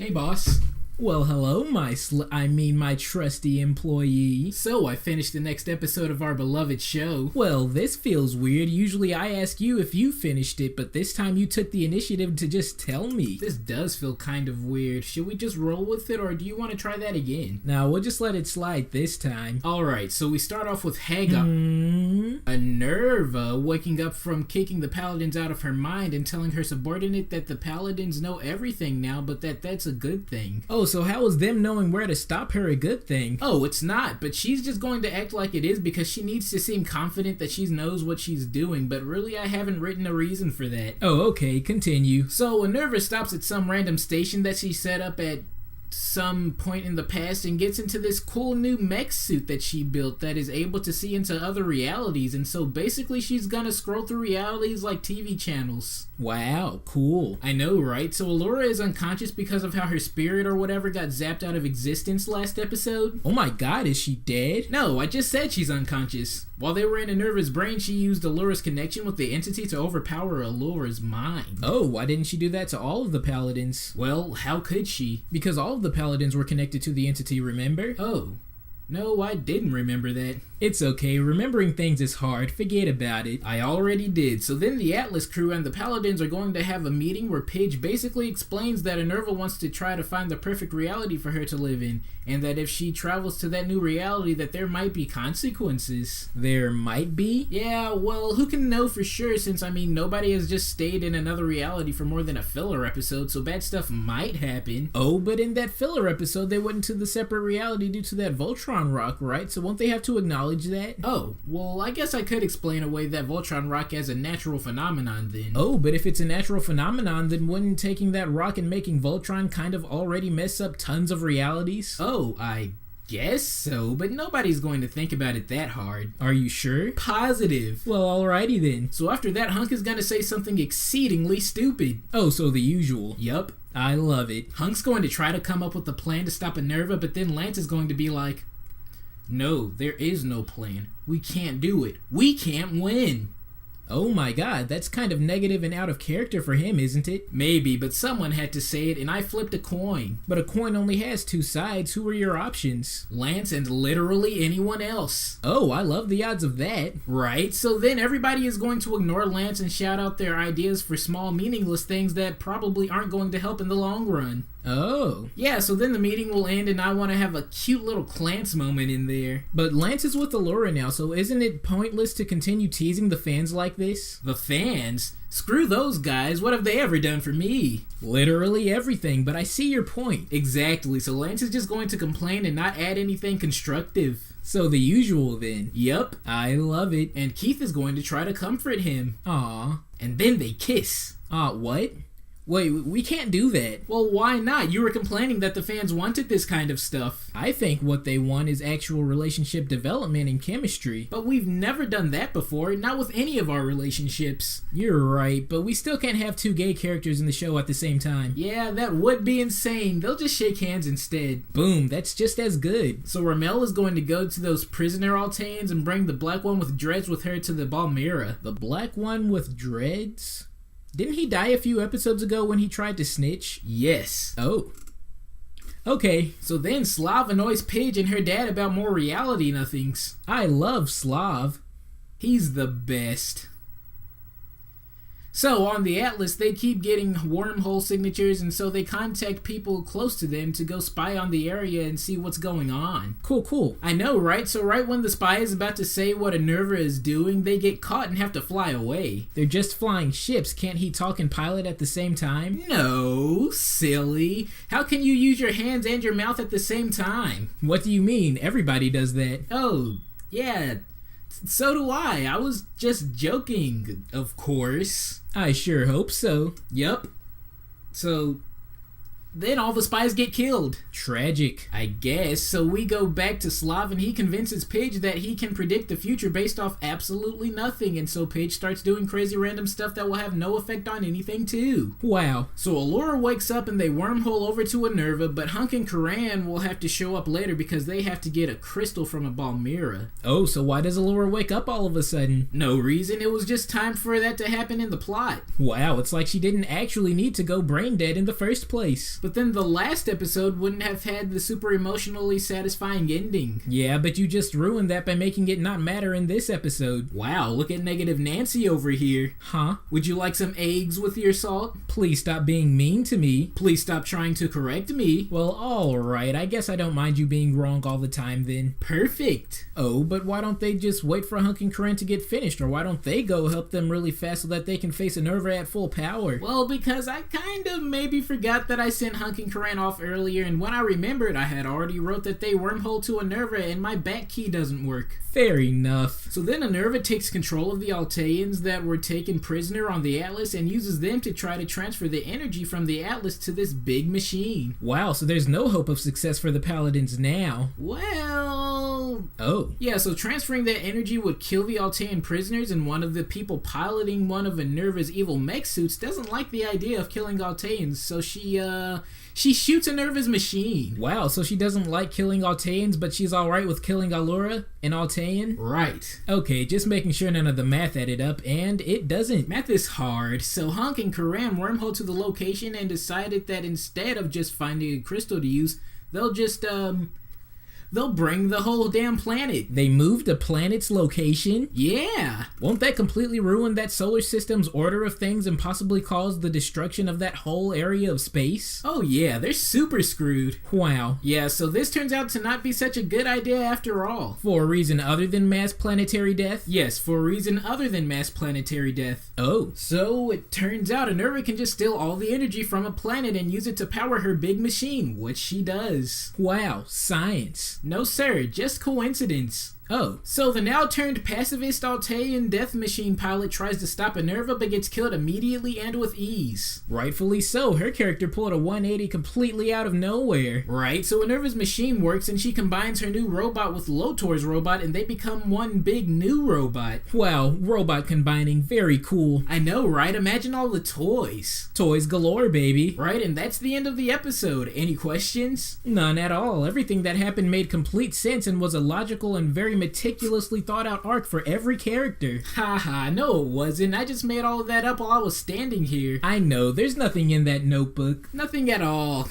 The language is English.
Hey, boss. Well, hello, my trusty employee. So, I finished the next episode of our beloved show. Well, this feels weird. Usually I ask you if you finished it, but this time you took the initiative to just tell me. This does feel kind of weird. Should we just roll with it, or do you want to try that again? Nah, we'll just let it slide this time. Alright, so we start off with Hagar. Aerva waking up from kicking the Paladins out of her mind and telling her subordinate that the Paladins know everything now, but that's a good thing. Oh, so how is them knowing where to stop her a good thing? Oh, it's not, but she's just going to act like it is because she needs to seem confident that she knows what she's doing, but really I haven't written a reason for that. Oh, okay, continue. So Aerva stops at some random station that she set up at some point in the past and gets into this cool new mech suit that she built that is able to see into other realities, and so basically she's gonna scroll through realities like TV channels. Wow, cool. I know, right? So Allura is unconscious because of how her spirit or whatever got zapped out of existence last episode. Oh my god, is she dead? No, I just said she's unconscious. While they were in Aerva's brain, she used Allura's connection with the entity to overpower Allura's mind. Oh, why didn't she do that to all of the Paladins? Well, how could she? Because all of the Paladins were connected to the entity, remember? Oh. No, I didn't remember that. It's okay, remembering things is hard, forget about it. I already did. So then the Atlas crew and the Paladins are going to have a meeting where Paige basically explains that Aerva wants to try to find the perfect reality for her to live in, and that if she travels to that new reality that there might be consequences. There might be? Yeah, well, who can know for sure since, nobody has just stayed in another reality for more than a filler episode, so bad stuff might happen. Oh, but in that filler episode they went into the separate reality due to that Voltron rock, right? So won't they have to acknowledge that? Oh, well, I guess I could explain away that Voltron rock as a natural phenomenon then. Oh, but if it's a natural phenomenon, then wouldn't taking that rock and making Voltron kind of already mess up tons of realities? Oh, I guess so, but nobody's going to think about it that hard. Are you sure? Positive. Well, alrighty then. So after that, Hunk is gonna say something exceedingly stupid. Oh, so the usual. Yup. I love it. Hunk's going to try to come up with a plan to stop Aerva, but then Lance is going to be like, no, there is no plan. We can't do it. We can't win. Oh my god, that's kind of negative and out of character for him, isn't it? Maybe, but someone had to say it, and I flipped a coin. But a coin only has two sides. Who are your options? Lance and literally anyone else. Oh, I love the odds of that. Right, so then everybody is going to ignore Lance and shout out their ideas for small, meaningless things that probably aren't going to help in the long run. Oh. Yeah, so then the meeting will end and I want to have a cute little Clance moment in there. But Lance is with Allura now, so isn't it pointless to continue teasing the fans like this? The fans? Screw those guys, what have they ever done for me? Literally everything, but I see your point. Exactly, so Lance is just going to complain and not add anything constructive. So the usual then. Yup. I love it. And Keith is going to try to comfort him. Aw. And then they kiss. What? Wait, we can't do that. Well, why not? You were complaining that the fans wanted this kind of stuff. I think what they want is actual relationship development and chemistry. But we've never done that before, not with any of our relationships. You're right, but we still can't have two gay characters in the show at the same time. Yeah, that would be insane. They'll just shake hands instead. Boom, that's just as good. So Ramel is going to go to those prisoner Altanes and bring the black one with dreads with her to the Balmira. The black one with dreads? Didn't he die a few episodes ago when he tried to snitch? Yes. Oh. Okay. So then Slav annoys Paige and her dad about more reality nothings. I love Slav. He's the best. So, on the Atlas, they keep getting wormhole signatures, and so they contact people close to them to go spy on the area and see what's going on. Cool. I know, right? So right when the spy is about to say what Aerva is doing, they get caught and have to fly away. They're just flying ships. Can't he talk and pilot at the same time? No, silly. How can you use your hands and your mouth at the same time? What do you mean? Everybody does that. Oh, yeah. So do I. I was just joking, of course. I sure hope so. Yup. So then all the spies get killed. Tragic. I guess. So we go back to Slav and he convinces Paige that he can predict the future based off absolutely nothing. And so Paige starts doing crazy random stuff that will have no effect on anything too. Wow. So Allura wakes up and they wormhole over to Aerva, but Hunk and Karan will have to show up later because they have to get a crystal from a Balmira. Oh, so why does Allura wake up all of a sudden? No reason. It was just time for that to happen in the plot. Wow, it's like she didn't actually need to go brain dead in the first place. but then the last episode wouldn't have had the super emotionally satisfying ending. Yeah, but you just ruined that by making it not matter in this episode. Wow, look at Negative Nancy over here. Huh? Would you like some eggs with your salt? Please stop being mean to me. Please stop trying to correct me. Well, alright, I guess I don't mind you being wrong all the time then. Perfect. Oh, but why don't they just wait for Hunk and Corinne to get finished, or why don't they go help them really fast so that they can face Aerva at full power? Well, because I kind of maybe forgot that I sent Hunk and Corinne off earlier, and when I remembered, I had already wrote that they wormhole to Aerva and my back key doesn't work. Fair enough. So then Aerva takes control of the Alteans that were taken prisoner on the Atlas and uses them to try to transfer the energy from the Atlas to this big machine. Wow, so there's no hope of success for the Paladins now. Well... Oh. Yeah, so transferring that energy would kill the Altean prisoners, and one of the people piloting one of Aerva's evil mech suits doesn't like the idea of killing Alteans, so she shoots Aerva's machine. Wow, so she doesn't like killing Alteans, but she's alright with killing Allura, an Altean? Right. Okay, just making sure none of the math added up, and it doesn't. Math is hard, so Hunk and Corinne wormhole to the location and decided that instead of just finding a crystal to use, they'll just, they'll bring the whole damn planet. They moved a planet's location? Yeah. Won't that completely ruin that solar system's order of things and possibly cause the destruction of that whole area of space? Oh yeah, they're super screwed. Wow. Yeah, so this turns out to not be such a good idea after all. For a reason other than mass planetary death? Yes, for a reason other than mass planetary death. Oh. So it turns out Aerva can just steal all the energy from a planet and use it to power her big machine, which she does. Wow, science. No sir, just coincidence. Oh. So the now turned pacifist Altean death machine pilot tries to stop Aerva but gets killed immediately and with ease. Rightfully so, her character pulled a 180 completely out of nowhere. Right, so Aerva's machine works and she combines her new robot with Lotor's robot and they become one big new robot. Wow, robot combining, very cool. I know, right? Imagine all the toys. Toys galore, baby. Right, and that's the end of the episode. Any questions? None at all. Everything that happened made complete sense and was a logical and very meticulously thought out arc for every character. Haha, no it wasn't. I just made all of that up while I was standing here. I know, there's nothing in that notebook. Nothing at all.